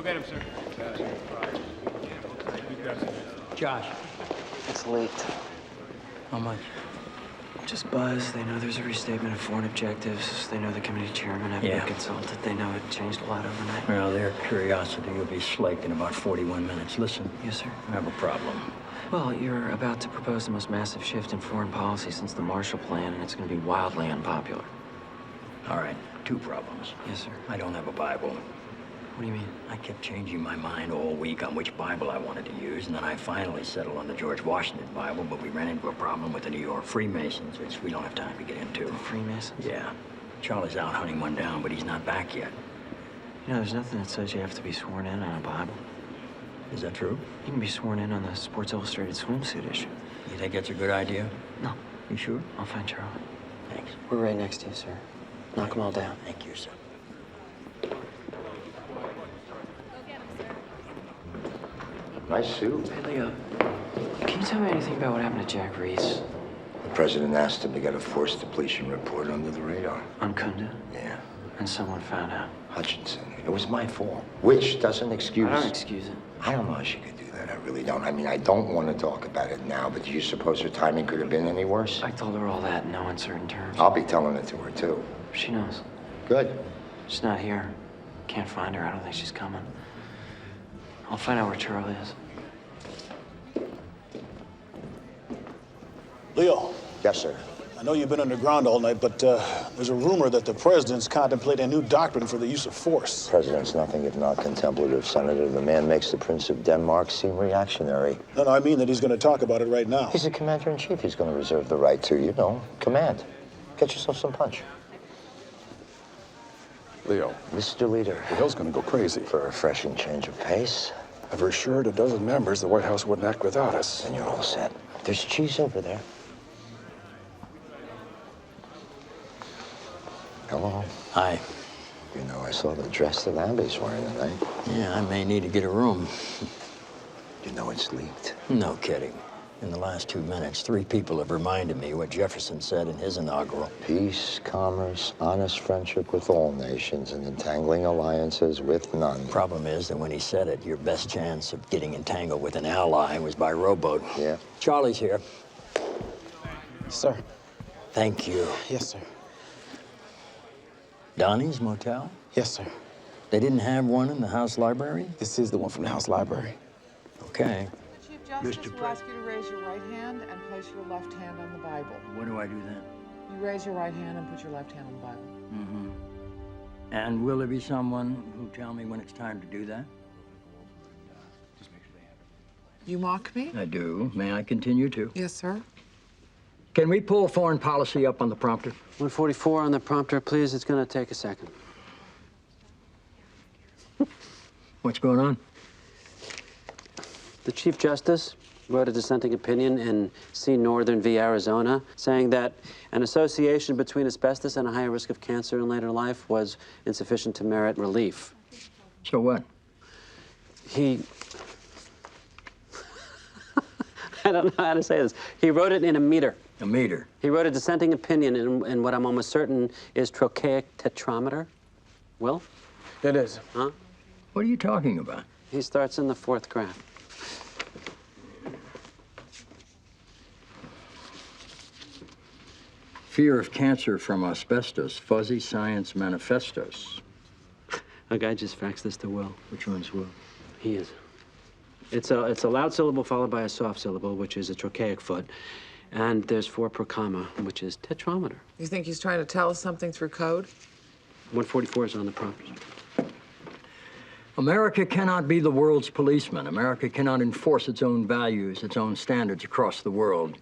met him, sir. Josh. It's leaked. How much? Just buzz. They know there's a restatement of foreign objectives. They know the committee chairman having been consulted. They know it changed a lot overnight. Well, their curiosity will be slaked in about 41 minutes. Listen. Yes, sir. I have a problem. Well, you're about to propose the most massive shift in foreign policy since the Marshall Plan, and it's going to be wildly unpopular. All right, 2 problems. Yes, sir. I don't have a Bible. What do you mean? I kept changing my mind all week on which Bible I wanted to use, and then I finally settled on the George Washington Bible, but we ran into a problem with the New York Freemasons, which we don't have time to get into. The Freemasons? Yeah. Charlie's out hunting one down, but he's not back yet. You know, there's nothing that says you have to be sworn in on a Bible. Is that true? You can be sworn in on the Sports Illustrated swimsuit issue. You think that's a good idea? No. You sure? I'll find Charlie. Thanks. We're right next to you, sir. Knock them all down. Thank you, sir. Nice suit. Hey, Leo, can you tell me anything about what happened to Jack Reese? The president asked him to get a force depletion report under the radar. On Kunda? Yeah. And someone found out. Hutchinson. It was my fault. Which doesn't excuse... I don't excuse it. I don't know how she could do that. I really don't. I mean, I don't want to talk about it now, but do you suppose her timing could have been any worse? I told her all that in no uncertain terms. I'll be telling it to her, too. She knows. Good. She's not here. Can't find her. I don't think she's coming. I'll find out where Charlie is. Leo. Yes, sir. I know you've been underground all night, but there's a rumor that the president's contemplating a new doctrine for the use of force. President's nothing if not contemplative, Senator. The man makes the Prince of Denmark seem reactionary. No, I mean that he's going to talk about it right now. He's a commander-in-chief. He's going to reserve the right to, you know, command. Get yourself some punch. Leo, Mr. Leader. the hill's gonna go crazy. For a refreshing change of pace. I've assured a dozen members the White House wouldn't act without us. And you're all set. There's cheese over there. Hello. Hi. You know, I saw the dress that Abby's wearing tonight. Yeah, I may need to get a room. You know it's leaked. No kidding. In the last 2 minutes, 3 people have reminded me what Jefferson said in his inaugural. Peace, commerce, honest friendship with all nations, and entangling alliances with none. Problem is that when he said it, your best chance of getting entangled with an ally was by rowboat. Yeah. Charlie's here. Sir. Thank you. Yes, sir. Donnie's Motel? Yes, sir. They didn't have one in the House Library? This is the one from the House Library. Okay. The Chief Justice will ask you to raise your right hand and place your left hand on the Bible. What do I do then? You raise your right hand and put your left hand on the Bible. Mm-hmm. And will there be someone who tell me when it's time to do that? You mock me? I do. May I continue to? Yes, sir. Can we pull foreign policy up on the prompter? 144 on the prompter, please. It's going to take a second. What's going on? The Chief Justice wrote a dissenting opinion in C. Northern v. Arizona, saying that an association between asbestos and a higher risk of cancer in later life was insufficient to merit relief. So what? He... I don't know how to say this. He wrote it in a meter. A meter? He wrote a dissenting opinion in what I'm almost certain is trochaic tetrameter. Will? It is. Huh? What are you talking about? He starts in the 4th graph. Fear of cancer from asbestos, fuzzy science manifestos. A guy just faxed this to Will. Which one's Will? He is. It's a loud syllable followed by a soft syllable, which is a trochaic foot. And there's 4 per comma, which is tetrameter. You think he's trying to tell us something through code? 144 is on the prompter. America cannot be the world's policeman. America cannot enforce its own values, its own standards across the world.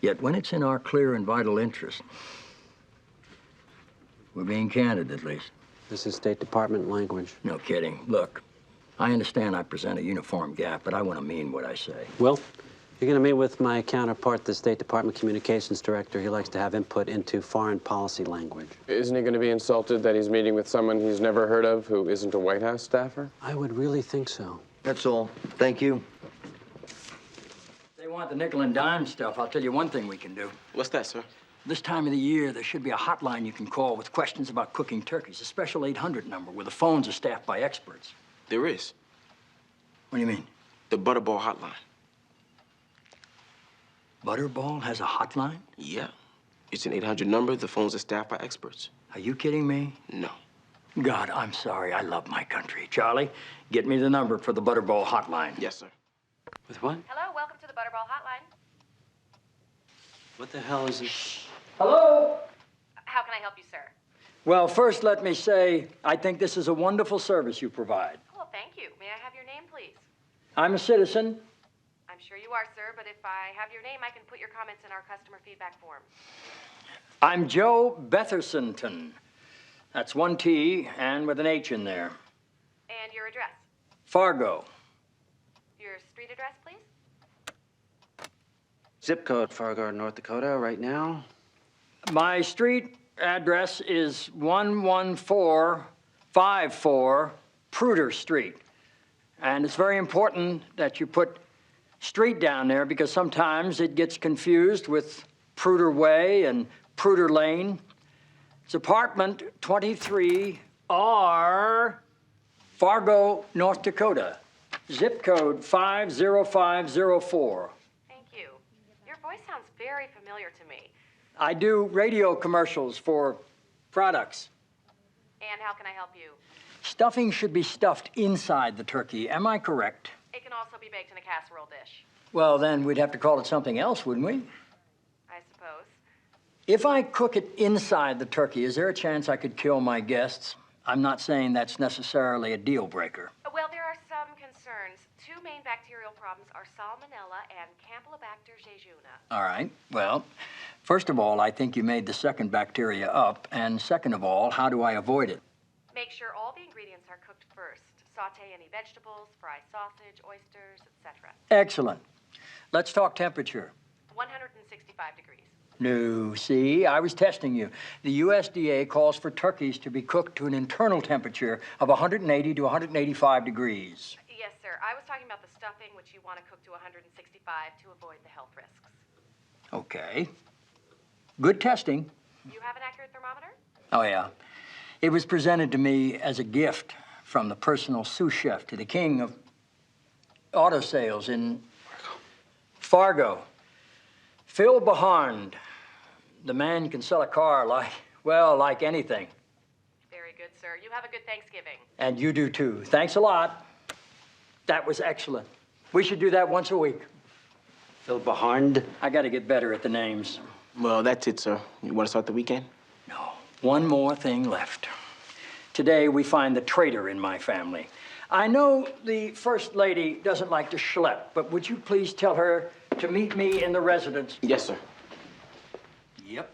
Yet when it's in our clear and vital interest, we're being candid, at least. This is State Department language. No kidding. Look, I understand I present a uniform gap, but I want to mean what I say. Will, you're going to meet with my counterpart, the State Department Communications Director. He likes to have input into foreign policy language. Isn't he going to be insulted that he's meeting with someone he's never heard of who isn't a White House staffer? I would really think so. That's all. Thank you. They want the nickel and dime stuff. I'll tell you one thing we can do. What's that, sir? This time of the year, there should be a hotline you can call with questions about cooking turkeys, a special 800 number where the phones are staffed by experts. There is. What do you mean? The Butterball hotline. Butterball has a hotline? Yeah. It's an 800 number. The phones are staffed by experts. Are you kidding me? No. God, I'm sorry. I love my country. Charlie, get me the number for the Butterball hotline. Yes, sir. With what? Hello, welcome to the Butterball hotline. What the hell is it? Hello? How can I help you, sir? Well, first let me say, I think this is a wonderful service you provide. Well, thank you. May I have your name, please? I'm a citizen. I'm sure you are, sir, but if I have your name, I can put your comments in our customer feedback form. I'm Joe Bethersonton. That's one T and with an H in there. And your address? Fargo. Your street address, please? Zip code, Fargo, North Dakota, right now. My street address is 11454 Pruder Street. And it's very important that you put street down there because sometimes it gets confused with Pruder Way and Pruder Lane. It's apartment 23R, Fargo, North Dakota. Zip code 50504. Thank you. Your voice sounds very familiar to me. I do radio commercials for products. And how can I help you? Stuffing should be stuffed inside the turkey. Am I correct? It can also be baked in a casserole dish, Well, then we'd have to call it something else, wouldn't we? I suppose. If I cook it inside the turkey, is there a chance I could kill my guests? I'm not saying that's necessarily a deal breaker. Well, there are some concerns. Two main bacterial problems are Salmonella and Campylobacter jejuni. All right. Well, first of all, I think you made the second bacteria up. And second of all, how do I avoid it? Make sure all the ingredients are cooked first. Saute any vegetables, fry sausage, oysters, etc. Excellent. Let's talk temperature. 165 degrees. No, see, I was testing you. The USDA calls for turkeys to be cooked to an internal temperature of 180 to 185 degrees. Yes, sir. I was talking about the stuffing, which you want to cook to 165 to avoid the health risks. Okay. Good testing. You have an accurate thermometer? Oh, yeah. It was presented to me as a gift from the personal sous chef to the king of auto sales in Fargo. Phil Behand. The man can sell a car like anything. Very good, sir. You have a good Thanksgiving. And you do too. Thanks a lot. That was excellent. We should do that once a week. Phil Behand. I got to get better at the names. Well, that's it, sir. You want to start the weekend? No. One more thing left. Today we find the traitor in my family. I know the First Lady doesn't like to schlep, but would you please tell her to meet me in the residence? Yes, sir. Yep.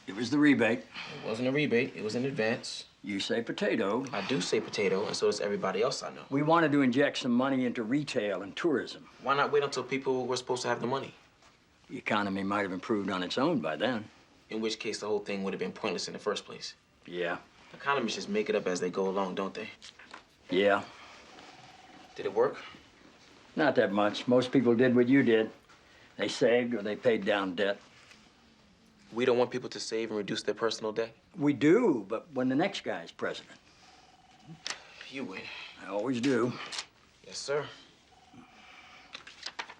It was the rebate. It wasn't a rebate. It was in advance. You say potato. I do say potato, and so does everybody else I know. We wanted to inject some money into retail and tourism. Why not wait until people were supposed to have the money? The economy might have improved on its own by then. In which case, the whole thing would have been pointless in the first place. Yeah. Economists just make it up as they go along, don't they? Yeah. Did it work? Not that much. Most people did what you did. They saved or they paid down debt. We don't want people to save and reduce their personal debt. We do, but when the next guy's president. You win. I always do. Yes, sir.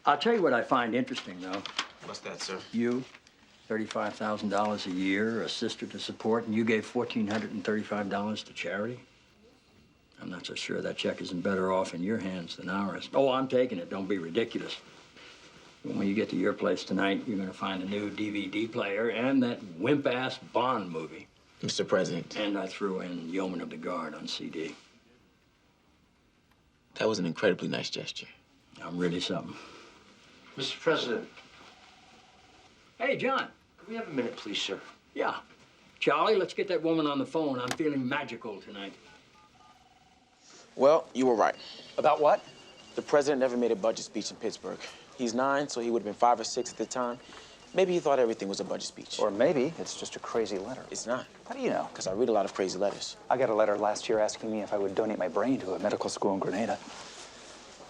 I'll tell you what I find interesting, though. What's that, sir? You, $35,000 a year, a sister to support, and you gave $1,435 to charity? I'm not so sure that check isn't better off in your hands than ours. Oh, I'm taking it. Don't be ridiculous. When you get to your place tonight, you're going to find a new DVD player and that wimp-ass Bond movie. Mr. President. And I threw in Yeoman of the Guard on CD. That was an incredibly nice gesture. I'm really something. Mr. President, Hey, John. could we have a minute, please, sir? Yeah. Charlie, let's get that woman on the phone. I'm feeling magical tonight. Well, you were right. About what? The president never made a budget speech in Pittsburgh. He's 9, so he would have been 5 or 6 at the time. Maybe he thought everything was a budget speech. Or maybe it's just a crazy letter. It's not. How do you know? Because I read a lot of crazy letters. I got a letter last year asking me if I would donate my brain to a medical school in Grenada.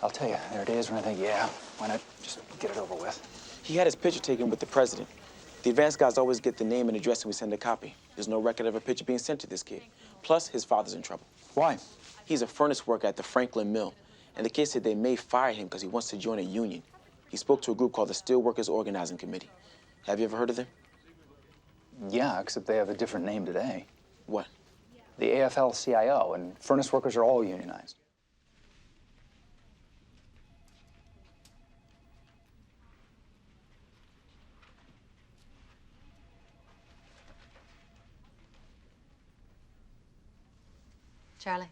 I'll tell you, there it is, and I think, yeah, why not just get it over with? He had his picture taken with the president. The advance guys always get the name and address when we send a copy. There's no record of a picture being sent to this kid. Plus, his father's in trouble. Why? He's a furnace worker at the Franklin Mill, And the kid said they may fire him because he wants to join a union. He spoke to a group called the Steelworkers Organizing Committee. Have you ever heard of them? Yeah, except they have a different name today. What? The AFL-CIO, and furnace workers are all unionized. Charlie.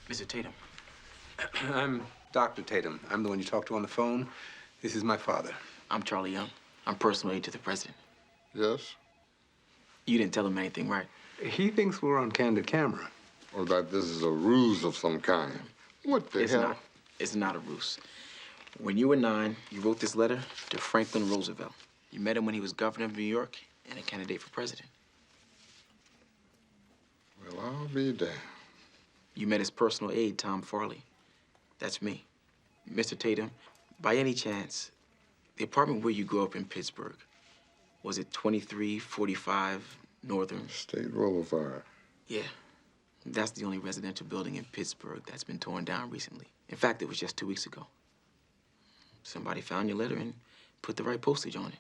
Mr. Tatum. I'm Dr. Tatum. I'm the one you talked to on the phone. This is my father. I'm Charlie Young. I'm personal aide to the president. Yes? You didn't tell him anything, right? He thinks we're on candid camera. Or that this is a ruse of some kind. What the hell? It's not a ruse. When you were 9, you wrote this letter to Franklin Roosevelt. You met him when he was governor of New York and a candidate for president. Well, I'll be damned. You met his personal aide, Tom Farley. That's me. Mr. Tatum, by any chance, the apartment where you grew up in Pittsburgh, was it 2345 Northern? State Boulevard. Yeah. That's the only residential building in Pittsburgh that's been torn down recently. In fact, it was just 2 weeks ago. Somebody found your letter and put the right postage on it.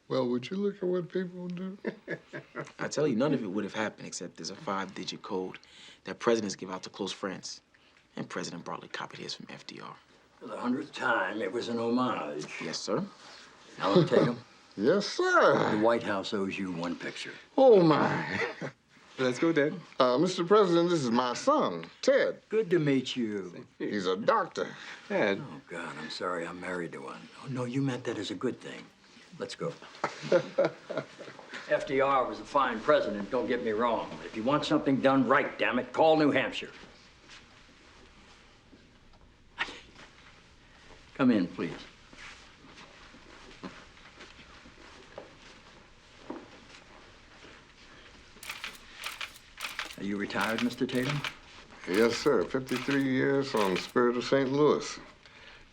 Well, would you look at what people do? I tell you, none of it would have happened except there's a 5-digit code that presidents give out to close friends. And President Bartlet copied his from FDR. For the 100th time, it was an homage. Yes, sir. Now, look, Tatum. Yes, sir. The White House owes you one picture. Oh, my. Let's go, Dad. Mr. President, this is my son, Ted. Good to meet you. He's a doctor. Dad. Oh, God, I'm sorry. I'm married to one. Oh, no, you meant that as a good thing. Let's go. FDR was a fine president, don't get me wrong. But if you want something done right, damn it, call New Hampshire. Come in, please. Are you retired, Mr. Tatum? Yes, sir. 53 years on Spirit of St. Louis.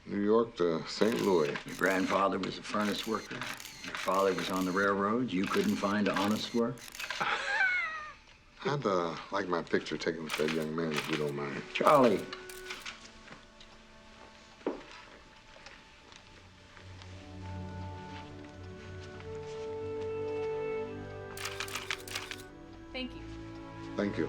New York to St. Louis. Your grandfather was a furnace worker. Your father was on the railroad. You couldn't find honest work. I'd like my picture taken with that young man, if you don't mind. Charlie. Thank you. Thank you.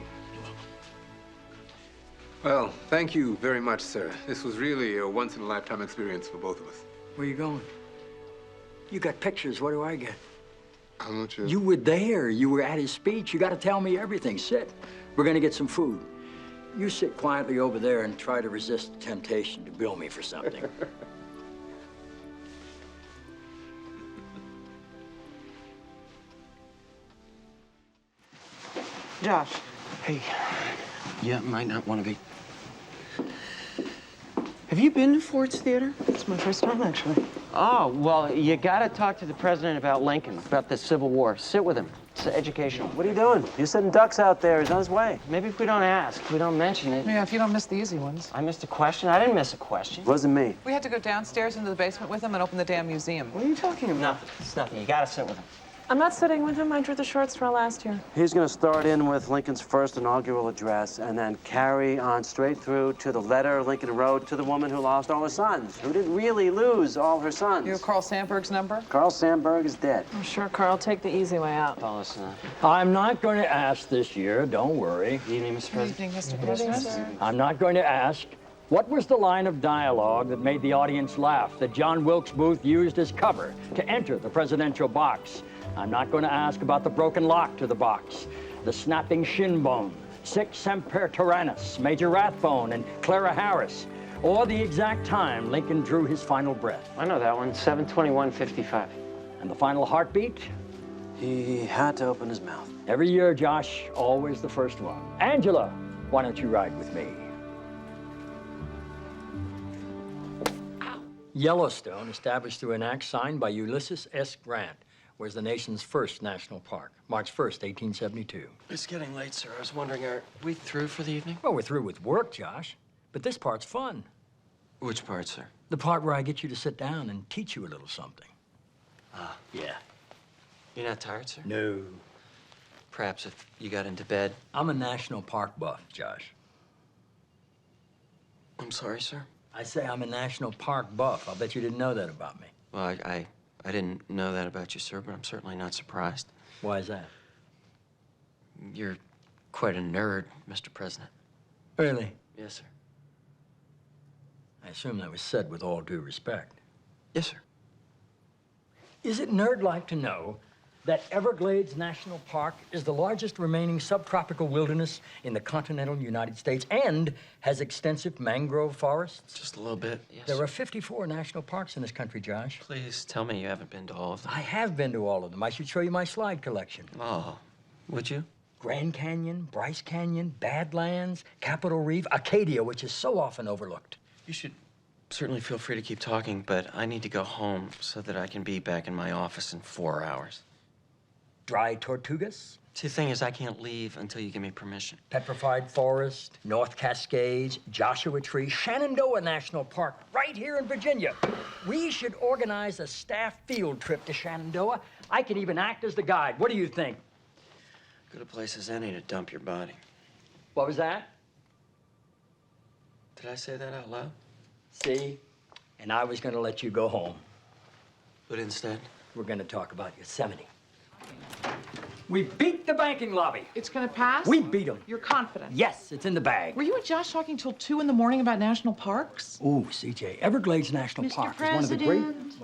Well, thank you very much, sir. This was really a once-in-a-lifetime experience for both of us. Where you going? You got pictures. What do I get? I'm not sure. You were there. You were at his speech. You got to tell me everything. Sit. We're going to get some food. You sit quietly over there and try to resist the temptation to bill me for something. Josh. Hey, you might not want to be. Have you been to Ford's Theater? It's my first time, actually. Oh, well, you gotta talk to the president about Lincoln, about the Civil War. Sit with him. It's educational. What are you doing? You're sitting ducks out there. He's on his way. Maybe if we don't ask, if we don't mention it. Yeah, if you don't miss the easy ones. I missed a question. I didn't miss a question. It wasn't me. We had to go downstairs into the basement with him and open the damn museum. What are you talking about? Nothing. It's nothing. You gotta sit with him. I'm not sitting with him. I drew the short straw last year. He's going to start in with Lincoln's first inaugural address and then carry on straight through to the letter Lincoln wrote to the woman who lost all her sons, who didn't really lose all her sons. You have Carl Sandburg's number? Carl Sandburg is dead. Oh, sure, Carl. Take the easy way out. Oh, listen. I'm not going to ask this year. Don't worry. Good evening, Mr. President. Good evening, Mr. Good evening, President. sir. I'm not going to ask. What was the line of dialogue that made the audience laugh, that John Wilkes Booth used as cover to enter the presidential box? I'm not going to ask about the broken lock to the box, the snapping shin bone, Sic Semper Tyrannis, Major Rathbone, and Clara Harris, or the exact time Lincoln drew his final breath. I know that one. 7/21/55. And the final heartbeat? He had to open his mouth. Every year, Josh, always the first one. Angela, why don't you ride with me? Yellowstone, established through an act signed by Ulysses S. Grant, was the nation's first national park, March 1st, 1872. It's getting late, sir. I was wondering, are we through for the evening? Well, we're through with work, Josh, but this part's fun. Which part, sir? The part where I get you to sit down and teach you a little something. Ah. Yeah. You're not tired, sir? No. Perhaps if you got into bed. I'm a national park buff, Josh. I'm sorry, sir. I say I'm a national park buff. I'll bet you didn't know that about me. Well, I didn't know that about you, sir, but I'm certainly not surprised. Why is that? You're quite a nerd, Mr. President. Really? Yes, sir. I assume that was said with all due respect. Yes, sir. Is it nerd-like to know that Everglades National Park is the largest remaining subtropical wilderness in the continental United States and has extensive mangrove forests? Just a little bit, yes. There are 54 national parks in this country, Josh. Please tell me you haven't been to all of them. I have been to all of them. I should show you my slide collection. Oh, would you? Grand Canyon, Bryce Canyon, Badlands, Capitol Reef, Acadia, which is so often overlooked. You should certainly feel free to keep talking, but I need to go home so that I can be back in my office in 4 hours. Dry Tortugas, See, the thing is, I can't leave until you give me permission. Petrified Forest, North Cascades, Joshua Tree, Shenandoah National Park, right here in Virginia. We should organize a staff field trip to Shenandoah. I could even act as the guide. What do you think? Good a place as any to dump your body. What was that? Did I say that out loud? See? And I was going to let you go home. But instead? We're going to talk about Yosemite. We beat the banking lobby. It's gonna pass? We beat them. You're confident? Yes, it's in the bag. Were you and Josh talking till 2 in the morning about national parks? Ooh, CJ, Everglades National Mr. Park is one of the great... President.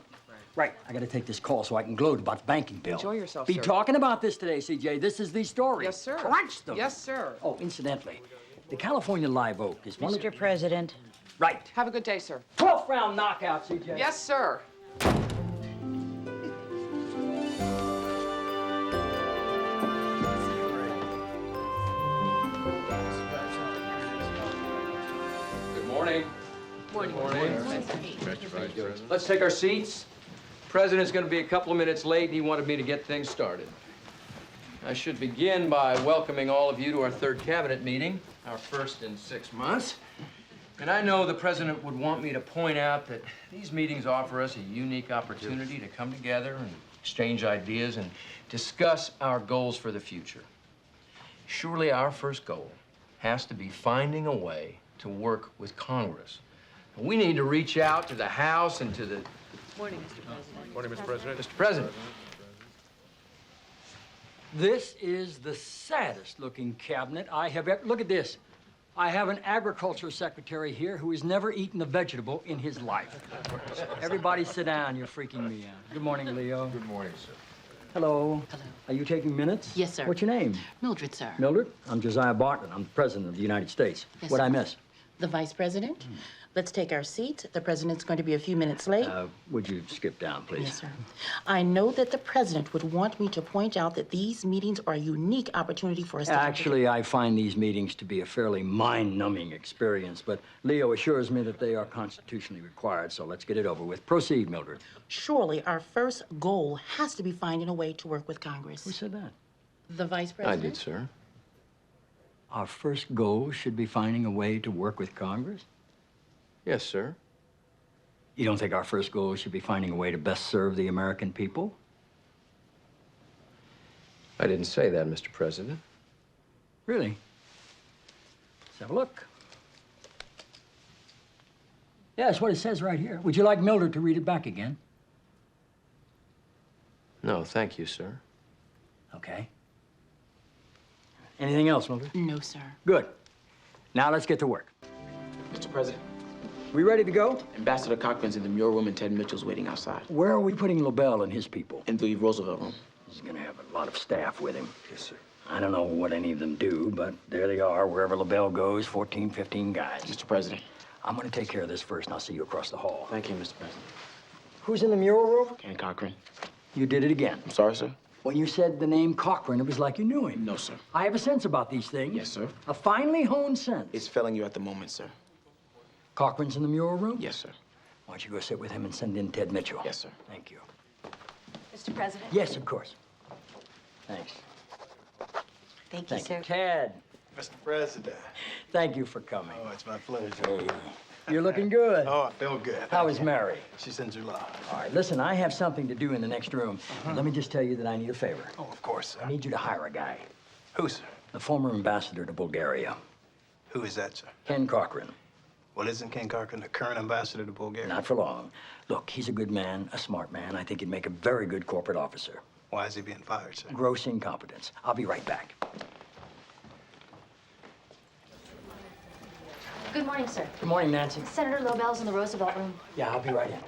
Right, I got to take this call so I can gloat about the banking bill. Enjoy yourself, Be sir. talking about this today, CJ. This is the story. Yes, sir. Crunch them. Yes, sir. Oh, incidentally, the California live oak is one of... Mr. President. Right. Have a good day, sir. 12th round knockout, CJ. Yes, sir. Morning. Morning. Let's take our seats. President's going to be a couple of minutes late, and he wanted me to get things started. I should begin by welcoming all of you to our third cabinet meeting, our first in 6 months. And I know the president would want me to point out that these meetings offer us a unique opportunity to come together and exchange ideas and discuss our goals for the future. Surely our first goal has to be finding a way to work with Congress. We need to reach out to the House and to the... Morning, Mr. President. Morning, Mr. President. Mr. President. This is the saddest looking cabinet I have ever... Look at this. I have an agriculture secretary here who has never eaten a vegetable in his life. Everybody sit down. You're freaking me out. Good morning, Leo. Good morning, sir. Hello. Hello. Are you taking minutes? Yes, sir. What's your name? Mildred, sir. Mildred? I'm Josiah Bartlet. I'm the President of the United States. Yes, What'd sir. I miss? The Vice President. Let's take our seats. The President's going to be a few minutes late. Would you skip down, please? Yes, sir. I know that the President would want me to point out that these meetings are a unique opportunity for us to... Actually, I find these meetings to be a fairly mind-numbing experience, but Leo assures me that they are constitutionally required, so let's get it over with. Proceed, Mildred. Surely our first goal has to be finding a way to work with Congress. Who said that? The Vice President. I did, sir. Our first goal should be finding a way to work with Congress? Yes, sir. You don't think our first goal should be finding a way to best serve the American people? I didn't say that, Mr. President. Really? Let's have a look. Yeah, that's what it says right here. Would you like Mildred to read it back again? No, thank you, sir. Okay. Anything else, Mildred? No, sir. Good. Now let's get to work. Mr. President, We ready to go? Ambassador Cochran's in the mural room and Ted Mitchell's waiting outside. Where are we putting LaBelle and his people? In the Roosevelt room. He's gonna have a lot of staff with him. Yes, sir. I don't know what any of them do, but there they are, wherever LaBelle goes, 14, 15 guys. Mr. President. I'm gonna take care of this first, and I'll see you across the hall. Thank you, Mr. President. Who's in the mural room? Ken Cochran. You did it again. I'm sorry, sir. When you said the name Cochran, it was like you knew him. No, sir. I have a sense about these things. Yes, sir. A finely honed sense. It's failing you at the moment, sir. Cochran's in the mural room? Yes, sir. Why don't you go sit with him and send in Ted Mitchell? Yes, sir. Thank you. Mr. President? Yes, of course. Thanks. Thank you, sir. Ted, Mr. President. thank you for coming. Oh, it's my pleasure. Hey, you're looking good. Oh, I feel good. How is Mary? She sends her love. All right, listen, I have something to do in the next room. Let me just tell you that I need a favor. Oh, of course, sir. I need you to hire a guy. Who, sir? The former ambassador to Bulgaria. Who is that, sir? Ken Corcoran. Well, isn't Ken Corcoran the current ambassador to Bulgaria? Not for long. Look, he's a good man, a smart man. I think he'd make a very good corporate officer. Why is he being fired, sir? Gross incompetence. I'll be right back. Good morning, sir. Good morning, Nancy. Senator Lobel's in the Roosevelt room. Yeah, I'll be right in.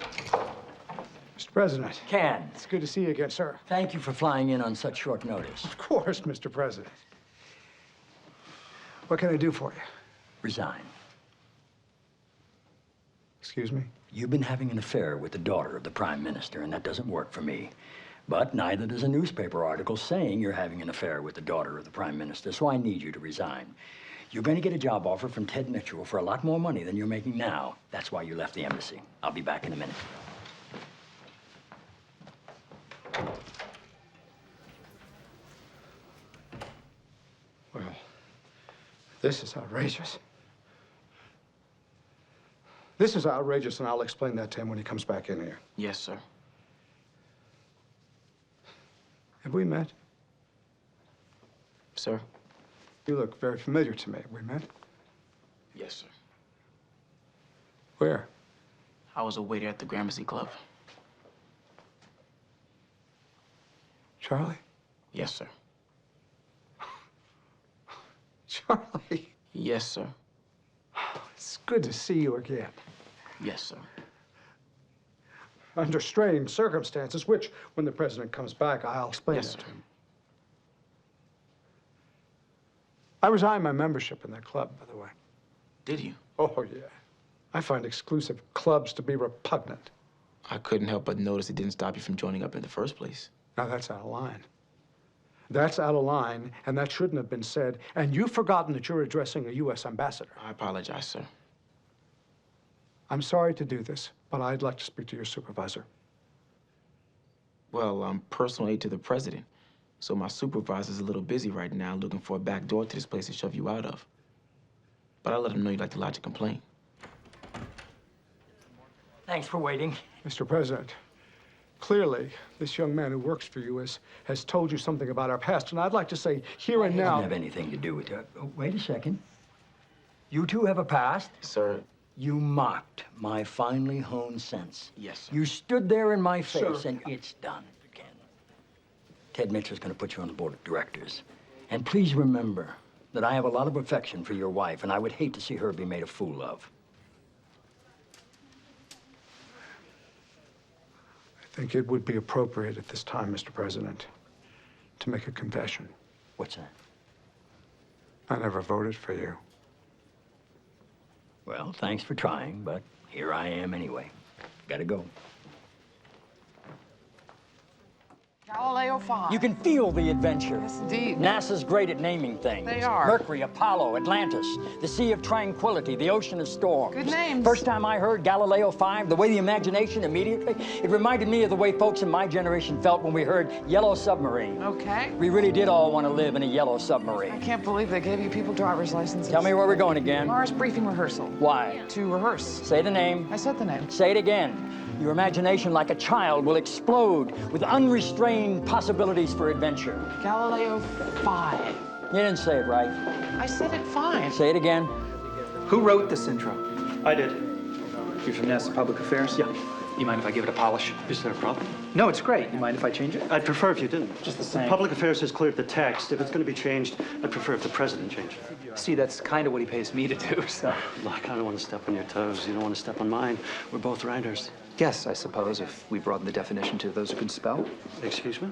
Mr. President. Ken. It's good to see you again, sir. Thank you for flying in on such short notice. Of course, Mr. President. What can I do for you? Resign. Excuse me? You've been having an affair with the daughter of the Prime Minister, and that doesn't work for me. But neither does a newspaper article saying you're having an affair with the daughter of the Prime Minister, so I need you to resign. You're going to get a job offer from Ted Mitchell for a lot more money than you're making now. That's why you left the embassy. I'll be back in a minute. Well, this is outrageous. This is outrageous, and I'll explain that to him when he comes back in here. Yes, sir. Have we met? Sir? You look very familiar to me. Have we met? Yes, sir. Where? I was a waiter at the Gramercy Club. Charlie? Yes, sir. Charlie? Yes, sir. It's good to see you again. Yes, sir. Under strange circumstances, which, when the president comes back, I'll explain Yes, that sir. to him. I resigned my membership in that club, by the way. Did you? Oh, yeah. I find exclusive clubs to be repugnant. I couldn't help but notice it didn't stop you from joining up in the first place. Now, that's out of line. That's out of line, and that shouldn't have been said. And you've forgotten that you're addressing a U.S. ambassador. I apologize, sir. I'm sorry to do this, but I'd like to speak to your supervisor. Well, I'm personal aide to the president, so my supervisor's a little busy right now looking for a back door to this place to shove you out of. But I'll let him know you'd like to lodge a complaint. Thanks for waiting. Mr. President, clearly, this young man who works for you has told you something about our past, and I'd like to say here and It now... doesn't have anything to do with it. Oh, wait a second. You two have a past? Sir. You mocked my finely honed sense. Yes, sir. You stood there in my face, Sir. and it's done, Ken. Ted Mitchell's going to put you on the board of directors. And please remember that I have a lot of affection for your wife, and I would hate to see her be made a fool of. I think it would be appropriate at this time, Mr. President, to make a confession. What's that? I never voted for you. Well, thanks for trying, but here I am anyway. Gotta go. Galileo 5. You can feel the adventure. Yes, indeed. NASA's great at naming things. They are. Mercury, Apollo, Atlantis, the Sea of Tranquility, the Ocean of Storms. Good names. First time I heard Galileo 5, the way the imagination immediately, it reminded me of the way folks in my generation felt when we heard Yellow Submarine. Okay. We really did all want to live in a yellow I submarine. can't believe they gave you people driver's licenses. Tell me where we're going again. Mars briefing rehearsal. Why? To rehearse. Say the name. I said the name. Say it again. Your imagination, like a child, will explode with unrestrained possibilities for adventure. Galileo 5. You didn't say it right. I said it fine. Say it again. Who wrote this intro? I did. You're from NASA Public Affairs? Yeah. You mind if I give it a polish? Is there a problem? No, it's great. You mind if I change it? I'd prefer if you didn't. Just the same. Public Affairs has cleared the text. If it's going to be changed, I'd prefer if the president changed it. See, that's kind of what he pays me to do, so. Look, I don't want to step on your toes. You don't want to step on mine. We're both writers. Yes, I suppose, if we broaden the definition to those who can spell. Excuse me?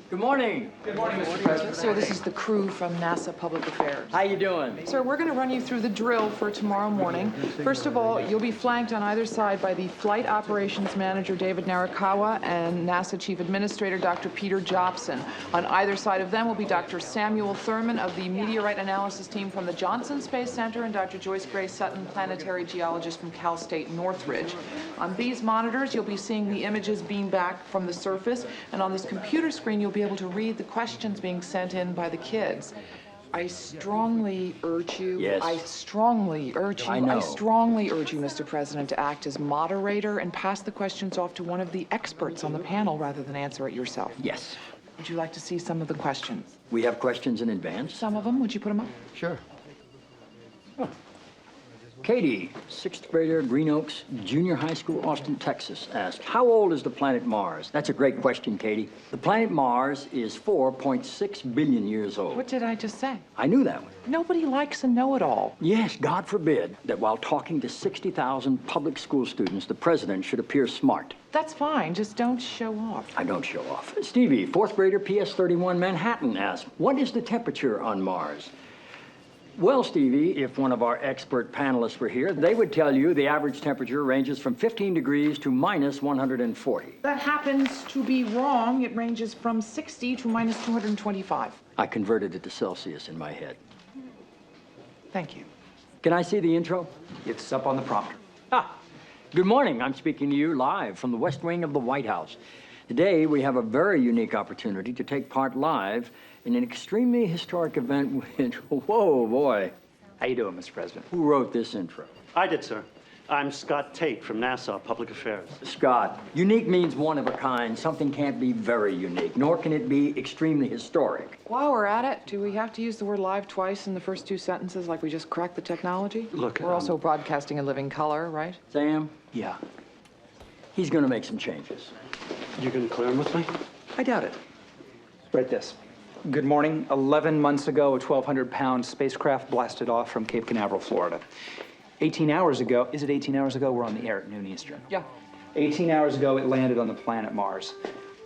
Good morning. Good morning, Mr. President. Sir, this is the crew from NASA Public Affairs. How you doing? Sir, we're going to run you through the drill for tomorrow morning. First of all, you'll be flanked on either side by the Flight Operations Manager, David Narakawa, and NASA Chief Administrator, Dr. Peter Jobson. On either side of them will be Dr. Samuel Thurman of the Meteorite Analysis Team from the Johnson Space Center and Dr. Joyce Gray Sutton, planetary geologist from Cal State Northridge. On these monitors, you'll be seeing the images beamed back from the surface, and on this computer screen, you'll be able to read the questions being sent in by the kids. I strongly urge you. Yes. I strongly urge you. I know. I strongly urge you, Mr. President, to act as moderator and pass the questions off to one of the experts on the panel rather than answer it yourself. Yes. Would you like to see some of the questions? We have questions in advance. Some of them. Would you put them up? Sure. Katie, 6th grader, Green Oaks, Junior High School, Austin, Texas, asked, how old is the planet Mars? That's a great question, Katie. The planet Mars is 4.6 billion years old. What did I just say? I knew that one. Nobody likes a know-it-all. Yes, God forbid that while talking to 60,000 public school students, the president should appear smart. That's fine. Just don't show off. I don't show off. Stevie, 4th grader, PS 31, Manhattan, asked, what is the temperature on Mars? Well, Stevie, if one of our expert panelists were here, they would tell you the average temperature ranges from 15 degrees to minus 140. That happens to be wrong. It ranges from 60 to minus 225. I converted it to Celsius in my head. Thank you. Can I see the intro? It's up on the prompter. Good morning. I'm speaking to you live from the West Wing of the White House. Today, we have a very unique opportunity to take part live in an extremely historic event which, whoa, boy. How you doing, Mr. President? Who wrote this intro? I did, sir. I'm Scott Tate from Nassau Public Affairs. Scott, unique means one of a kind. Something can't be very unique, nor can it be extremely historic. While we're at it, do we have to use the word live twice in the first two sentences like we just cracked the technology? Look, we're also broadcasting in living color, right? Sam? Yeah. He's gonna make some changes. You gonna clear him with me? I doubt it. Write this. Good morning. 11 months ago, a 1,200-pound spacecraft blasted off from Cape Canaveral, Florida. 18 hours ago, is it 18 hours ago? We're on the air at noon Eastern. Yeah. 18 hours ago, it landed on the planet Mars.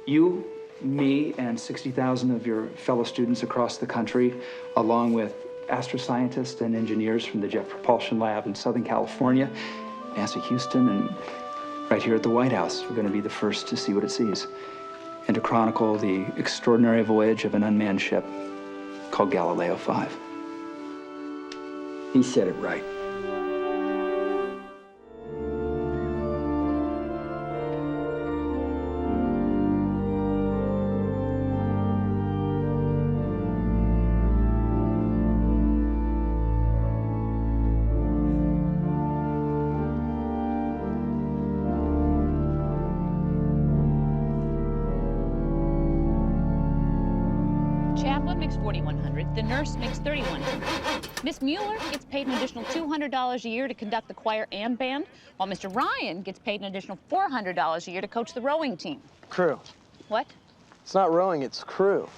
You, me, and 60,000 of your fellow students across the country, along with astroscientists and engineers from the Jet Propulsion Lab in Southern California, NASA Houston, and right here at the White House, we're going to be the first to see what it sees and to chronicle the extraordinary voyage of an unmanned ship called Galileo 5. He said it right. Makes $4,100. The nurse makes $3,100. Miss Mueller gets paid an additional $200 a year to conduct the choir and band, while Mr. Ryan gets paid an additional $400 a year to coach the rowing team. Crew. What? It's not rowing, it's crew.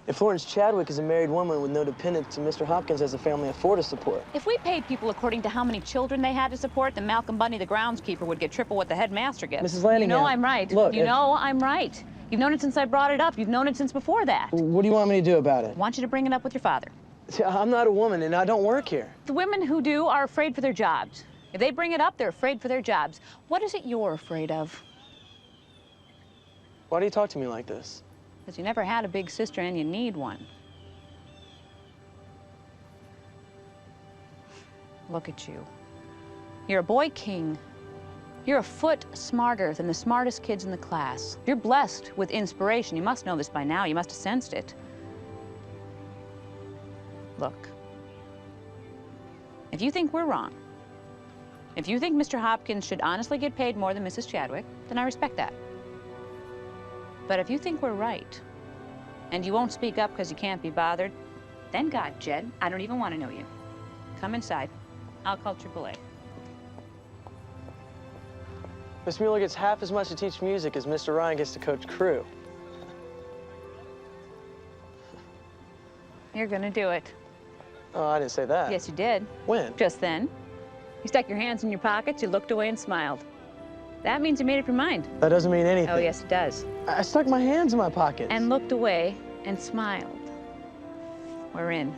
If Florence Chadwick is a married woman with no dependents and Mr. Hopkins has a family of 4 to support. If we paid people according to how many children they had to support, then Malcolm Bundy, the groundskeeper, would get triple what the headmaster gets. Mrs. Lanningham. You know I'm right. Look, you know I'm right. You've known it since I brought it up. You've known it since before that. What do you want me to do about it? I want you to bring it up with your father. See, I'm not a woman and I don't work here. The women who do are afraid for their jobs. If they bring it up, they're afraid for their jobs. What is it you're afraid of? Why do you talk to me like this? Because you never had a big sister and you need one. Look at you. You're a boy king. You're a foot smarter than the smartest kids in the class. You're blessed with inspiration. You must know this by now. You must have sensed it. Look, if you think we're wrong, if you think Mr. Hopkins should honestly get paid more than Mrs. Chadwick, then I respect that. But if you think we're right, and you won't speak up because you can't be bothered, then God, Jed, I don't even want to know you. Come inside. I'll call AAA. Miss Mueller gets half as much to teach music as Mr. Ryan gets to coach crew. You're gonna do it. Oh, I didn't say that. Yes, you did. When? Just then. You stuck your hands in your pockets, you looked away and smiled. That means you made up your mind. That doesn't mean anything. Oh, yes, it does. I stuck my hands in my pockets. And looked away and smiled. We're in.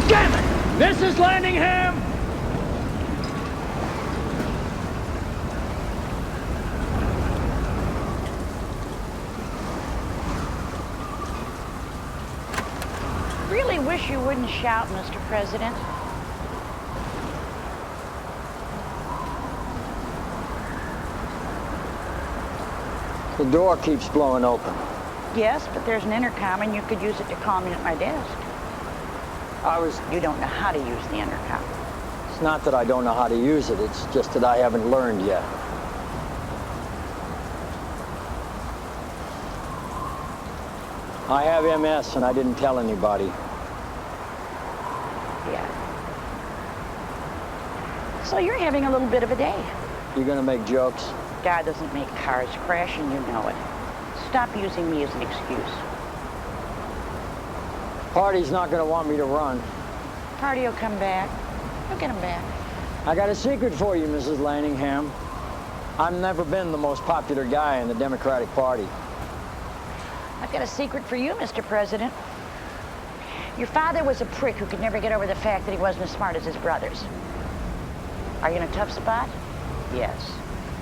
Damn it! Mrs. Lanningham! Really wish you wouldn't shout, Mr. President. The door keeps blowing open. Yes, but there's an intercom and you could use it to call me at my desk. I was... You don't know how to use the intercom. It's not that I don't know how to use it, it's just that I haven't learned yet. I have MS and I didn't tell anybody. Yeah. So you're having a little bit of a day. You gonna make jokes? God doesn't make cars crash, and you know it. Stop using me as an excuse. Party's not gonna want me to run. Party will come back. You'll get him back. I got a secret for you, Mrs. Lanningham. I've never been the most popular guy in the Democratic Party. I've got a secret for you, Mr. President. Your father was a prick who could never get over the fact that he wasn't as smart as his brothers. Are you in a tough spot? Yes.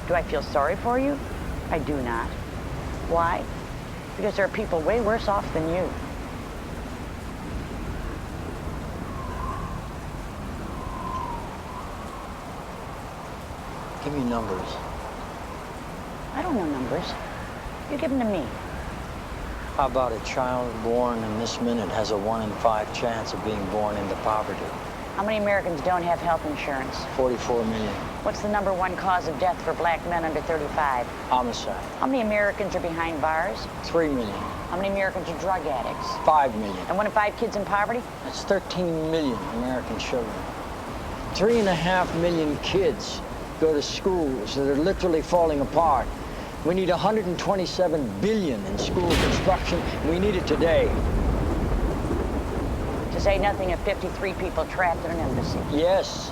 Do I feel sorry for you? I do not. Why? Because there are people way worse off than you. Give me numbers. I don't know numbers. You give them to me. How about a child born in this minute has a 1 in 5 chance of being born into poverty? How many Americans don't have health insurance? 44 million. What's the #1 cause of death for black men under 35? Homicide. How many Americans are behind bars? 3 million. How many Americans are drug addicts? 5 million. And 1 in 5 kids in poverty? That's 13 million American children. 3.5 million kids go to schools that are literally falling apart. We need 127 billion in school construction. We need it today. To say nothing of 53 people trapped in an embassy. Yes.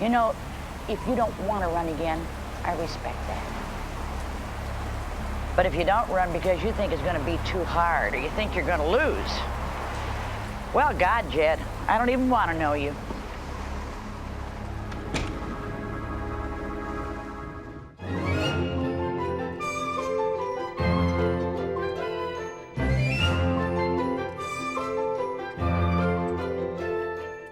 You know, if you don't want to run again, I respect that. But if you don't run because you think it's going to be too hard or you think you're going to lose, well, God, Jed, I don't even want to know you.